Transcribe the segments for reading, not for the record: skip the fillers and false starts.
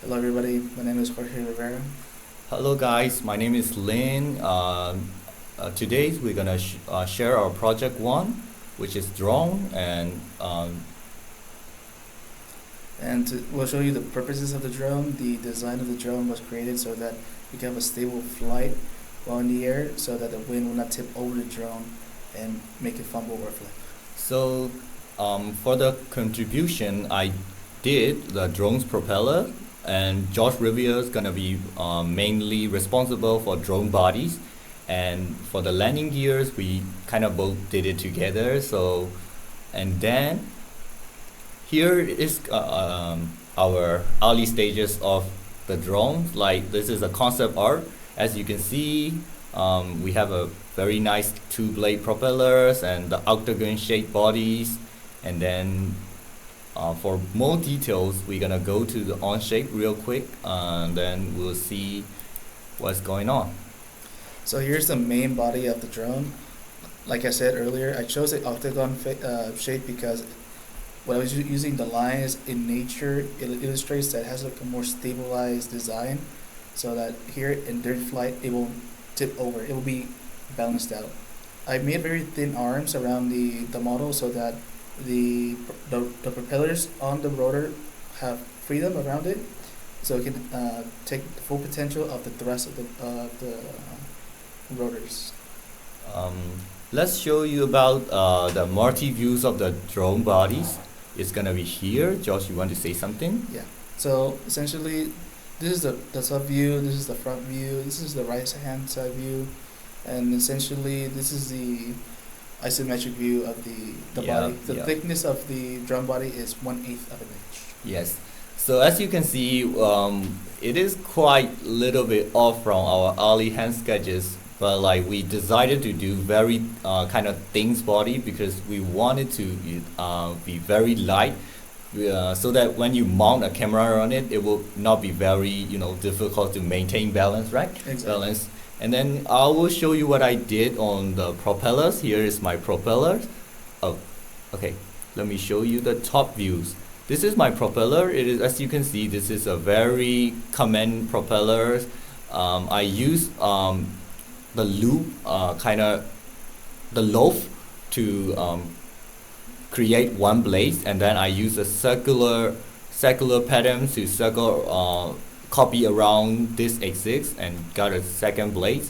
Hello, everybody. My name is Jorge Rivera. Hello guys, my name is Lin. Today we're gonna share our project one, which is drone, and We'll show you the purposes of the drone. The design of the drone was created so that we can have a stable flight while in the air so that the wind will not tip over the drone and make it fumble or flip. so for the contribution, I did the drone's propeller, and Josh Rivera is gonna be mainly responsible for drone bodies, and for the landing gears, we kind of both did it together. And then here is our early stages of the drone. Like this is a concept art. As you can see, we have a very nice two blade propellers and the octagon shaped bodies. And then for more details, we're gonna go to the on shape real quick, and then we'll see what's going on. So here's the main body of the drone. Like I said earlier, I chose the octagon shape because when I was using the lines in nature, it illustrates that it has like a more stabilized design so that here in direct flight, it won't tip over. It will be balanced out. I made very thin arms around the model so that the propellers on the rotor have freedom around it, so it can take the full potential of the thrust of the rotors. Um, let's show you about the multi views of the drone bodies. It's gonna be here. Josh, you want to say something? Yeah. So essentially, this is the top view. This is the front view. This is the right hand side view, and essentially this is the isometric view of the Yeah, body. The yeah. thickness of the drum body is 1/8 of an inch. Yes. So as you can see, it is quite little bit off from our early hand sketches, but like we decided to do very kind of things body because we wanted to be very light, so that when you mount a camera on it, it will not be very difficult to maintain balance, right? Exactly. Balance. And then I will show you what I did on the propellers. Here is my propellers. Oh, okay. Let me show you the top views. This is my propeller. It is, as you can see, this is a very common propeller. I use the loop, kind of the loaf to create one blade, and then I use a circular pattern to copy around this axis and got a second blade.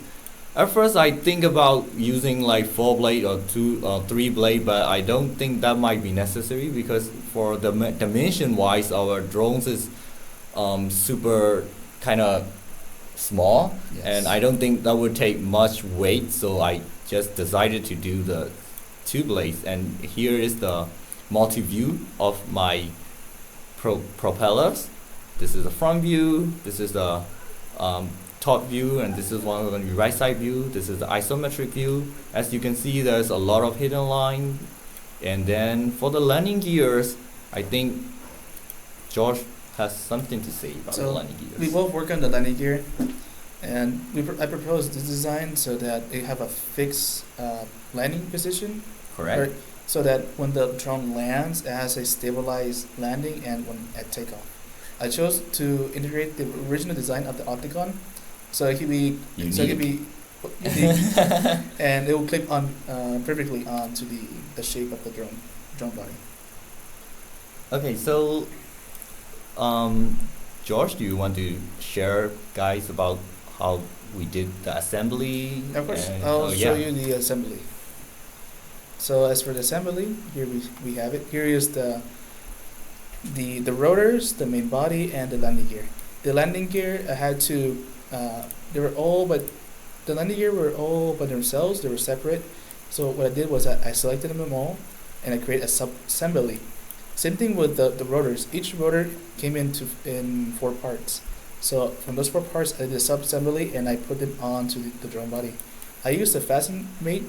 At first, I think about using like 4 blade or 3 blade, but I don't think that might be necessary because for the dimension wise, our drones is super kind of small, Yes. and I don't think that would take much weight. So I just decided to do the 2 blades, and here is the multi view of my propellers. This is the front view. This is the top view, and this is one of the right side view. This is the isometric view. As you can see, there's a lot of hidden line. And then for the landing gears, I think Josh has something to say about the So landing we gears. both work on the landing gear, and I proposed this design so that they have a fixed landing position, Correct? so that when the drone lands, it has a stabilized landing and when at takeoff. I chose to integrate the original design of the octagon, so it could be Unique. unique, and it will clip on perfectly onto the shape of the drone body. Okay, so Josh, do you want to share, guys, about how we did the assembly? Of course, And- I'll oh, show yeah. you the assembly. So as for the assembly, here we have it. Here is the rotors, the main body, and the landing gear. The landing gear I had to they were all but the landing gear were all by themselves. They were separate. So what I did was I selected them all, and I created a sub assembly. Same thing with the rotors. Each rotor came in 4 parts. So from those 4 parts, I did a sub assembly and I put them onto the drone body. I used a fasten mate,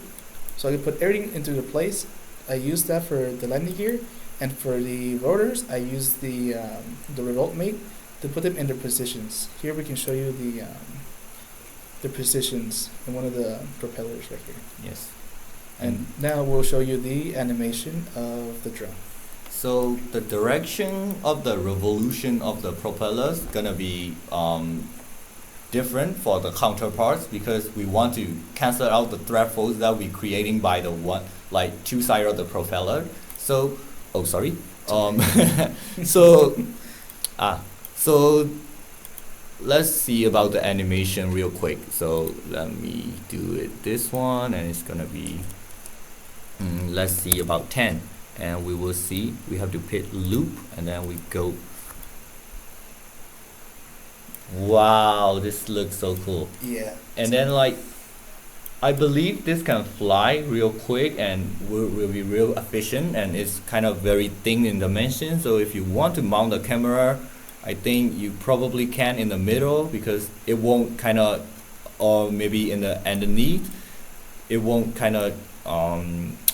so I could put everything into the place. I used that for the landing gear, and for the rotors, I used the revolt mate to put them in their positions. Here we can show you the positions in one of the propellers right here. Yes. And now we'll show you the animation of the drone. So the direction of the revolution of the propellers gonna be different for the counterparts because we want to cancel out the thresholds that we're creating by the one like two sides of the propeller. So, oh sorry. So, so let's see about the animation real quick. So let me do it this one, and it's gonna be let's see about 10, and we will see we have to hit loop, and then we go. Wow, this looks so cool. Yeah. And then like I believe this can fly real quick and will be real efficient, and it's kind of very thin in dimension. So if you want to mount the camera, I think you probably can in the middle because it won't kind of, or maybe in the underneath, it won't kind of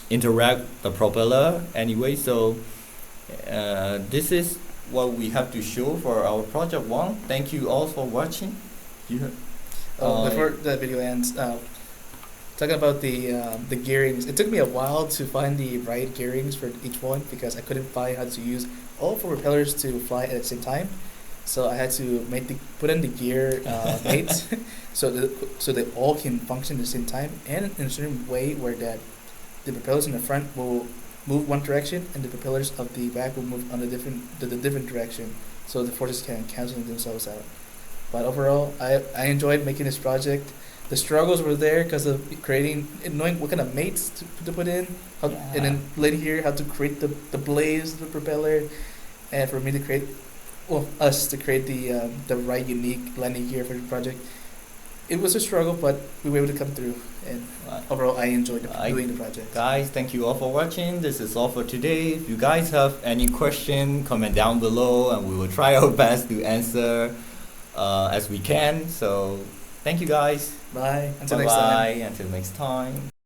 interact the propeller anyway. So this is what we have to show for our project 1. Thank you all for watching. Before the video ends, talking about the gearings, it took me a while to find the right gearings for each one because I couldn't find how to use all 4 propellers to fly at the same time. So I had to put in the gear mates so they all can function at the same time, and in a certain way where that the propellers in the front will move one direction and the propellers of the back will move on the different direction, so the forces can cancel themselves out. But overall, I enjoyed making this project. The struggles were there because of knowing what kind of mates to put in, and then later here how to create the blaze of the propeller, and for me to create, us to create the right unique landing gear for the project. It was a struggle, but we were able to come through, and overall I enjoyed doing the project. Guys, thank you all for watching. This is all for today. If you guys have any question, comment down below, and we will try our best to answer as we can. So thank you guys. Bye. Until next time. Until next time.